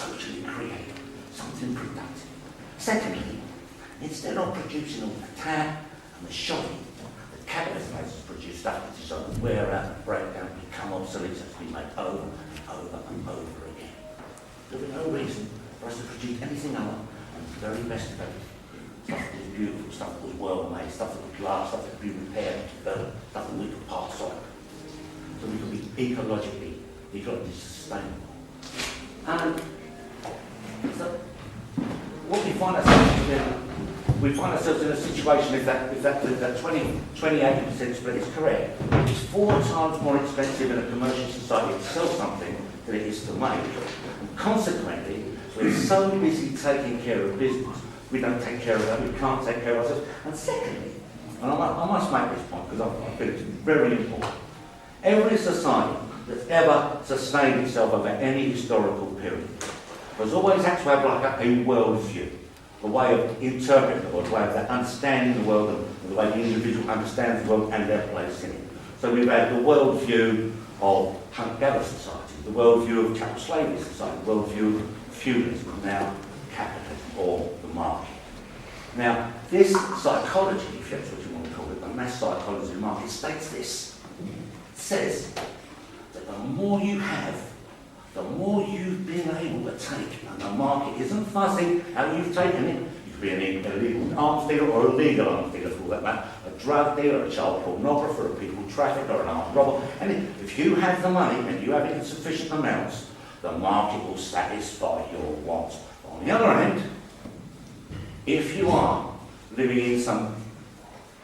socially creative, something productive. Secondly, instead of producing all the tab and the shoddy that capitalism has produced, stuff that is on the wear out and break down, become obsolete, has to be made over and over and over again. There will be no reason for us to produce anything other than the very best of everything. Stuff that was beautiful, stuff that was well made, stuff that would last, stuff that could be repaired, developed, stuff that we could pass on. So we could be ecologically sustainable. And so what we find ourselves in a situation, if that 20-80% spread is correct, it's 4 times more expensive in a commercial society to sell something than it is to make. And consequently, we're so busy taking care of business, we don't take care of that, we can't take care of ourselves. And secondly, and I must make this point because I feel it's very important, every society that's ever sustained itself over any historical period has always had to have like a world view, a way of interpreting the world, a way of understanding the world, and the way the individual understands the world and their place in it. So we've had the world view of hunter-gatherer society, the world view of chattel slavery society, the world view of feudalism, now capitalism, or the market. Now, this psychology, if that's what you want to call it, the mass psychology of the market, states this. It says that the more you have, the more you've been able to take, and the market isn't fussy how you've taken it. You could be an illegal arms dealer or a legal arms dealer for all that matter, a drug dealer, a child pornographer, a people trafficker, an armed robber. And if you have the money and you have it in sufficient amounts, the market will satisfy your wants. On the other hand, if you are living in some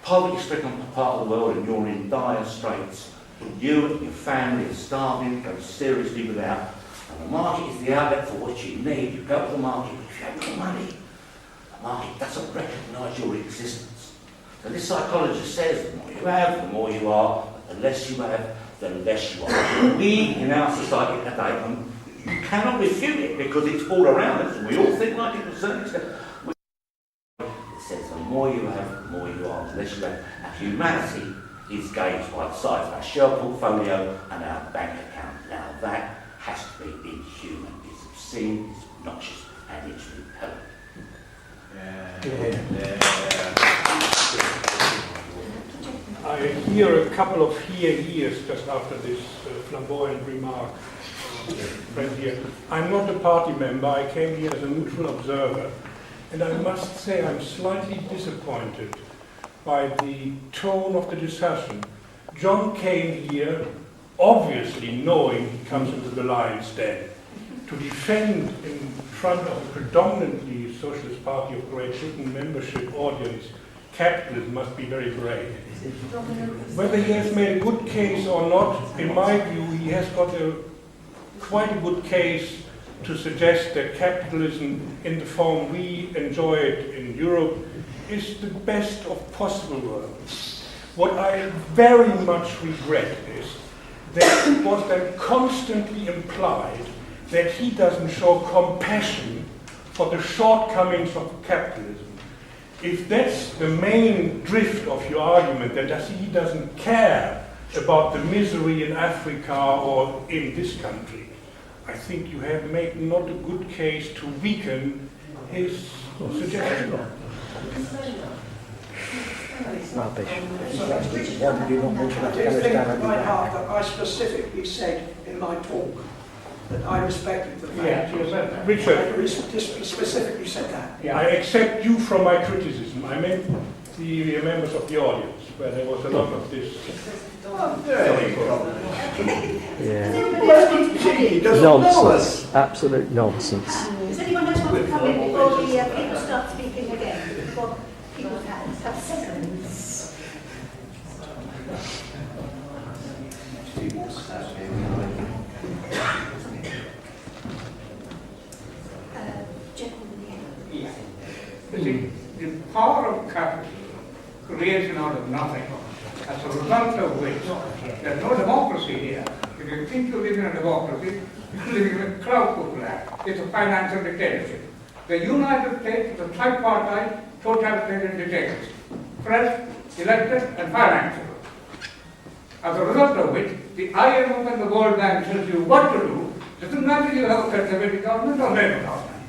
poverty-stricken part of the world and you're in dire straits, you and your family are starving, go seriously without, and the market is the outlet for what you need. You go to the market, but if you have no money, the market doesn't recognise your existence. So this psychologist says the more you have, the more you are, but the less you have, the less you are. We, in our society today, you cannot refute it because it's all around us, and we all think like it to a certain extent. It says the more you have, the more you are, the less you have. Our humanity is gauged by the size of our share portfolio and our bank account. Now that has to be inhuman. It's obscene, it's obnoxious, and it's repellent. I hear a couple of hears just after this flamboyant remark. Friend here. I'm not a party member, I came here as a neutral observer, and I must say I'm slightly disappointed by the tone of the discussion. John came here obviously knowing he comes into the lion's den to defend in front of a predominantly Socialist Party of Great Britain membership audience. Capitalism must be very brave. Whether he has made a good case or not, in my view, he has got quite a good case to suggest that capitalism in the form we enjoy it in Europe is the best of possible worlds. What I very much regret is that it was then constantly implied that he doesn't show compassion for the shortcomings of capitalism. If that's the main drift of your argument, that he doesn't care about the misery in Africa or in this country, I think you have made not a good case to weaken his suggestion. I specifically said in my talk that I respected the fact. Yeah, Richard. I specifically said that. Yeah. I accept you from my criticism. I meant the members of the audience, where there was a lot of this. Nonsense. Absolute nonsense. Does anyone else want to come in before the people start speaking again? Before people have seconds. The power of capital, creation out of nothing, as a result of which there's no democracy here. If you think you live in a democracy, you live in a crowd-control. It's a financial dictatorship. The United States is a tripartite totalitarian dictatorship. Fresh, elected, and financial. As a result of which, the IMF and the World Bank tells you what to do, Doesn't matter you have a conservative government or Labour government.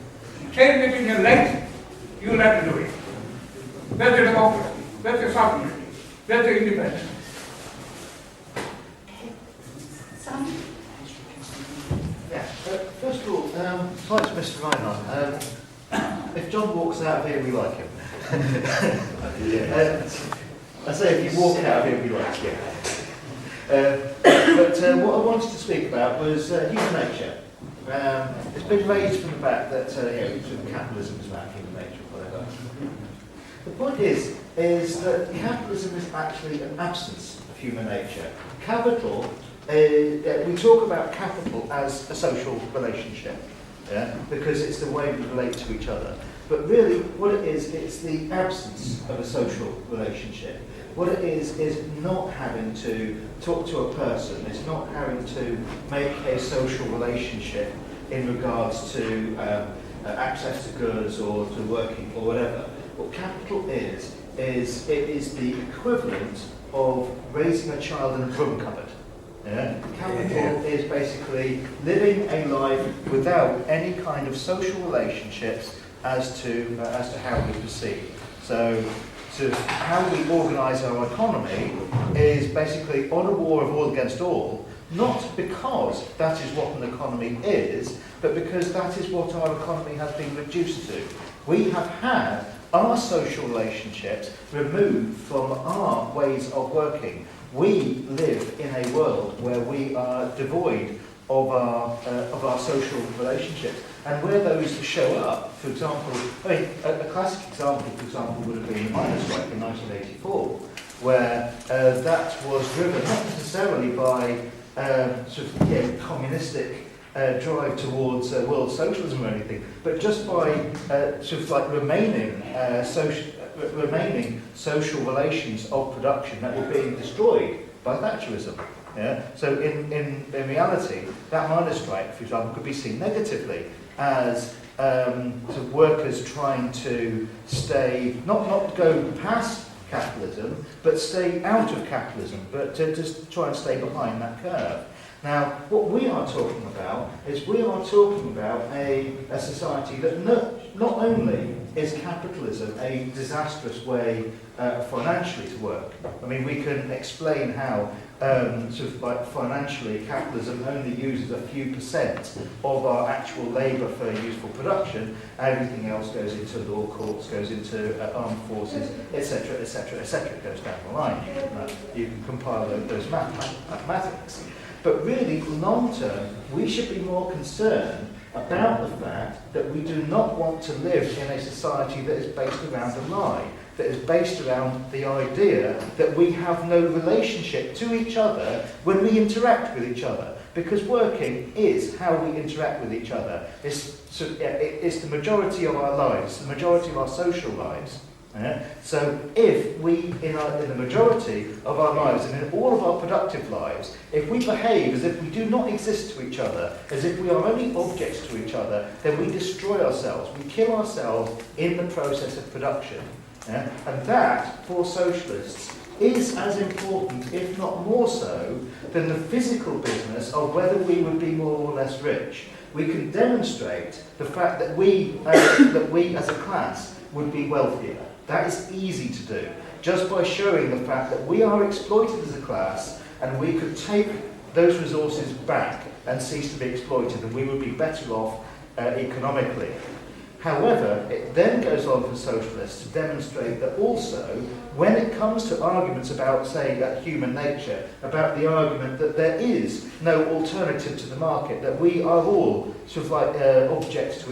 Change it in your legs, you'll have to do it. That's the democracy, that's the sovereignty, that's the independence. Sam? Yeah, first of all, like Mr. Reinhardt, if John walks out of here, we like him. I say if you walk out of here, we like him. But what I wanted to speak about was human nature. It's been raised from the fact that capitalism is about human nature, whatever. The point is that capitalism is actually an absence of human nature. Capital, we talk about capital as a social relationship, because it's the way we relate to each other. But really, what it is, it's the absence of a social relationship. What it is not having to talk to a person, it's not having to make a social relationship in regards to access to goods or to working or whatever. What capital is it is the equivalent of raising a child in a broom cupboard. Capital is basically living a life without any kind of social relationships as to how we proceed. So how we organise our economy is basically on a war of all against all, not because that is what an economy is, but because that is what our economy has been reduced to. We have had our social relationships removed from our ways of working. We live in a world where we are devoid of our social relationships. And where those show up, for example, a classic example, would have been the miners' strike in 1984, where that was driven not necessarily by communistic drive towards world socialism or anything, but just by remaining social relations of production that were being destroyed by Thatcherism. Yeah? So in reality, that miners' strike, for example, could be seen negatively as workers trying to stay, not go past capitalism, but stay out of capitalism, but to just try and stay behind that curve. Now, what we are talking about is a society that not only is capitalism a disastrous way financially to work. I mean, we can explain how financially capitalism only uses a few percent of our actual labour for useful production. Everything else goes into law courts, goes into armed forces, etc., etc., etc. It goes down the line. You can compile those mathematics. But really, long term, we should be more concerned about the fact that we do not want to live in a society that is based around a lie, that is based around the idea that we have no relationship to each other when we interact with each other. Because working is how we interact with each other. It's the majority of our lives, the majority of our social lives. So if we, in the majority of our lives and in all of our productive lives, if we behave as if we do not exist to each other, as if we are only objects to each other, then we destroy ourselves, we kill ourselves in the process of production. And that, for socialists, is as important, if not more so, than the physical business of whether we would be more or less rich. We can demonstrate the fact that we as a class would be wealthier. That is easy to do, just by showing the fact that we are exploited as a class and we could take those resources back and cease to be exploited, and we would be better off economically. However, it then goes on for socialists to demonstrate that also, when it comes to arguments about, say, human nature, about the argument that there is no alternative to the market, that we are all objects to